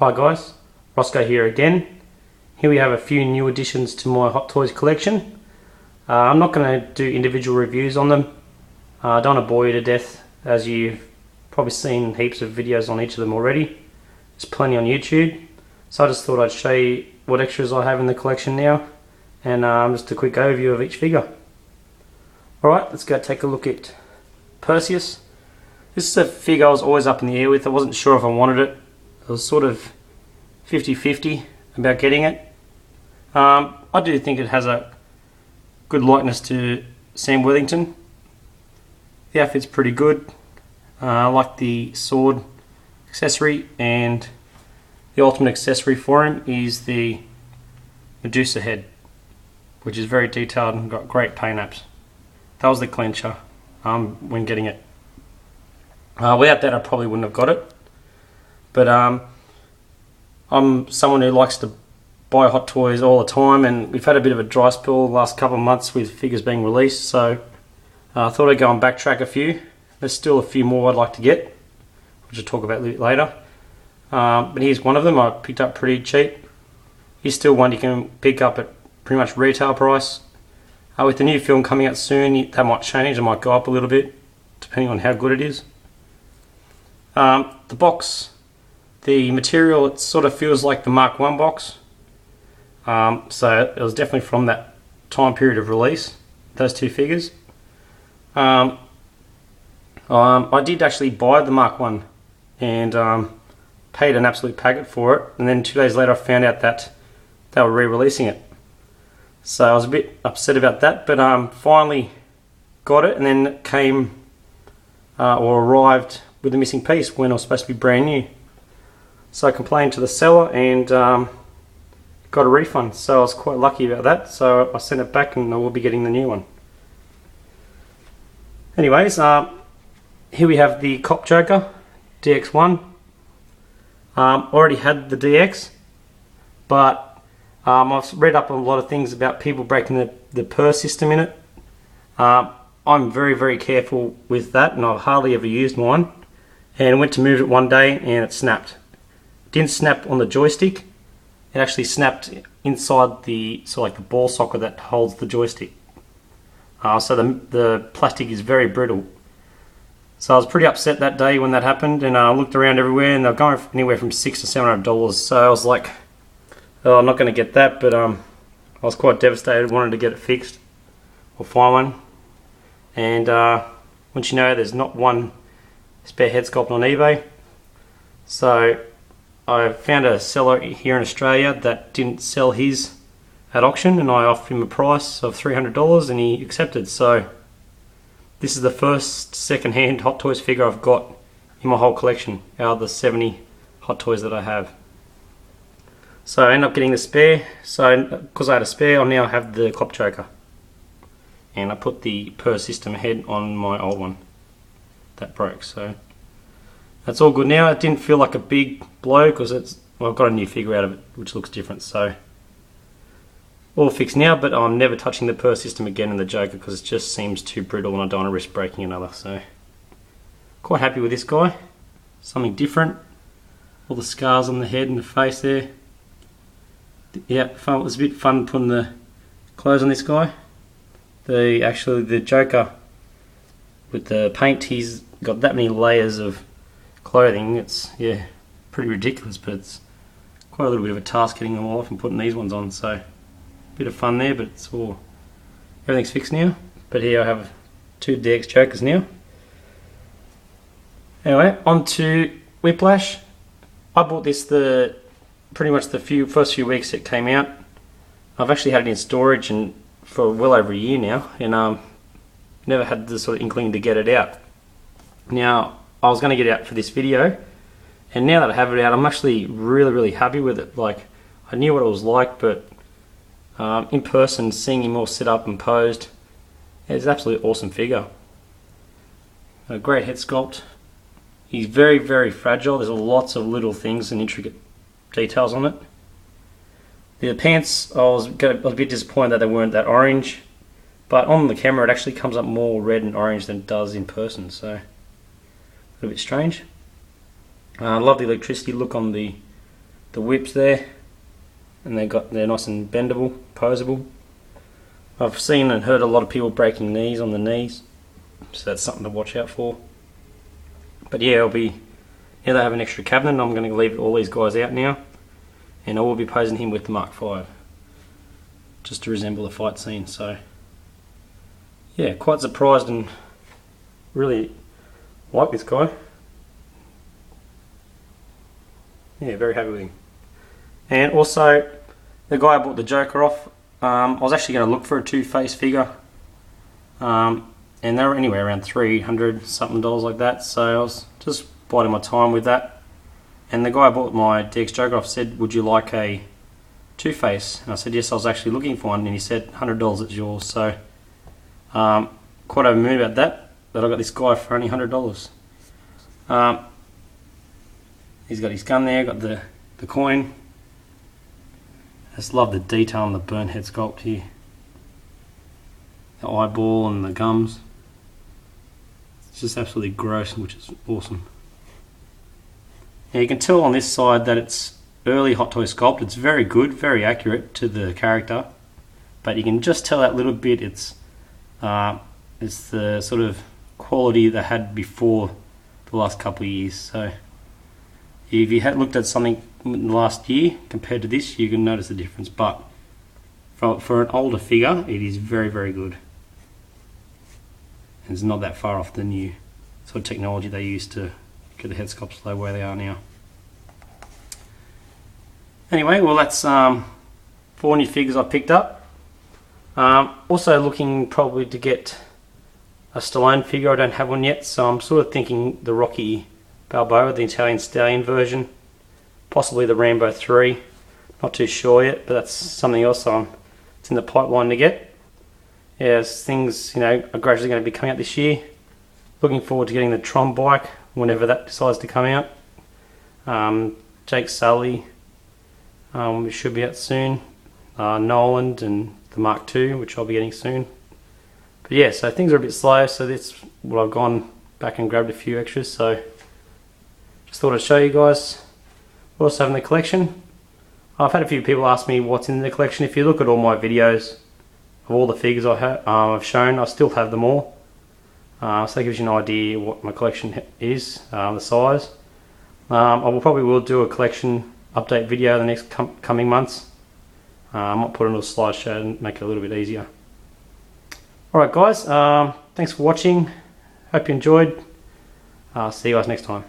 Hi guys, Roscoe here again. Here we have a few new additions to my Hot Toys collection. I'm not going to do individual reviews on them. I don't want to bore you to death, as you've probably seen heaps of videos on each of them already. There's plenty on YouTube. So I just thought I'd show you what extras I have in the collection now, and just a quick overview of each figure. Alright, let's go take a look at Perseus. This is a figure I was always up in the air with. I wasn't sure if I wanted it. I was sort of 50-50 about getting it. I do think it has a good likeness to Sam Worthington. The outfit's pretty good. I like the sword accessory, and the ultimate accessory for him is the Medusa head, which is very detailed and got great paint apps. That was the clincher when getting it. Without that I probably wouldn't have got it. But I'm someone who likes to buy Hot Toys all the time, and we've had a bit of a dry spell the last couple of months with figures being released, so I thought I'd go and backtrack a few. There's still a few more I'd like to get, which I'll talk about a little bit later. But here's one of them I picked up pretty cheap. He's still one you can pick up at pretty much retail price. With the new film coming out soon, that might change, it might go up a little bit, depending on how good it is. The box, the material, it sort of feels like the Mark 1 box. So it was definitely from that time period of release, those two figures. I did actually buy the Mark 1 and paid an absolute packet for it, and then 2 days later I found out that they were re-releasing it. So I was a bit upset about that, but finally got it, and then it came or arrived with a missing piece when it was supposed to be brand new. So I complained to the seller and got a refund, so I was quite lucky about that. So I sent it back and I will be getting the new one. Anyways, here we have the Cop Joker DX1. Already had the DX, but I've read up on a lot of things about people breaking the PER system in it. I'm very careful with that, and I've hardly ever used mine. And went to move it one day and it snapped. It didn't snap on the joystick. It actually snapped inside the the ball socket that holds the joystick. So the plastic is very brittle. So I was pretty upset that day when that happened, and I looked around everywhere, and they're going for anywhere from $600 to $700. So I was like, oh, I'm not going to get that, but I was quite devastated. Wanted to get it fixed or find one. And once you know, there's not one spare head sculpt on eBay. So I found a seller here in Australia that didn't sell his at auction, and I offered him a price of $300 and he accepted. So this is the first second-hand Hot Toys figure I've got in my whole collection out of the 70 Hot Toys that I have. So I ended up getting the spare. So because I had a spare, I now have the Cop Joker, and I put the PER system head on my old one that broke. So that's all good now. It didn't feel like a big blow because I've got a new figure out of it which looks different. So all fixed now, but I'm never touching the PER system again in the Joker because it just seems too brittle and I don't want to risk breaking another. So quite happy with this guy. Something different. All the scars on the head and the face there. Yeah, fun. It was a bit fun putting the clothes on this guy. The Joker with the paint, he's got that many layers of clothing. It's pretty ridiculous, but it's quite a little bit of a task getting them all off and putting these ones on. So bit of fun there, but everything's fixed now. But here I have 2 DX Jokers now. Anyway, on to Whiplash. I bought this pretty much the first few weeks it came out. I've actually had it in storage and for well over a year now, and never had the sort of inkling to get it out. Now I was going to get it out for this video, and now that I have it out, I'm actually really happy with it. Like, I knew what it was like, but in person, seeing him all set up and posed, it's an absolutely awesome figure. A great head sculpt. He's very fragile. There's lots of little things and intricate details on it. The pants, I was a bit disappointed that they weren't that orange, but on the camera it actually comes up more red and orange than it does in person, so a little bit strange. I love the electricity look on the the whips there, and they're nice and bendable, posable. I've seen and heard a lot of people breaking knees on the knees, so that's something to watch out for. But yeah, now they have an extra cabinet, I'm going to leave all these guys out now, and I will be posing him with the Mark V, just to resemble the fight scene. So yeah, quite surprised and really like this guy. Yeah, very happy with him. And also, the guy I bought the Joker off, I was actually going to look for a Two-Face figure, and they were anywhere around $300 something like that, so I was just biding my time with that. And the guy I bought my DX Joker off said, would you like a Two-Face? And I said yes, I was actually looking for one, and he said $100, it's yours. So quite over the moon about that I got this guy for only $100. He's got his gun there, got the coin. I just love the detail on the burnt head sculpt here. The eyeball and the gums. It's just absolutely gross, which is awesome. Now you can tell on this side that it's early Hot Toy sculpt. It's very good, very accurate to the character. But you can just tell that little bit it's the sort of quality they had before the last couple of years. So if you had looked at something in the last year compared to this, you can notice the difference. But for an older figure, it is very, very good. And it's not that far off the new sort of technology they used to get the head sculpts the way they are now. Anyway, well, that's 4 new figures I picked up. Also looking probably to get a Stallone figure. I don't have one yet, so I'm sort of thinking the Rocky Balboa, the Italian Stallion version, possibly the Rambo 3. Not too sure yet, but that's something else it's in the pipeline to get. Yes, things are gradually going to be coming out this year. Looking forward to getting the Tron bike whenever that decides to come out. Jake Sully should be out soon. Nolan and the Mark II, which I'll be getting soon. But yeah, so things are a bit slow, so that's what I've gone back and grabbed a few extras, so just thought I'd show you guys what else I have in the collection. I've had a few people ask me what's in the collection. If you look at all my videos of all the figures I've shown, I still have them all. So that gives you an idea what my collection is, the size. I will do a collection update video in the next coming months. I might put it on a slideshow and make it a little bit easier. Alright guys, thanks for watching. Hope you enjoyed. See you guys next time.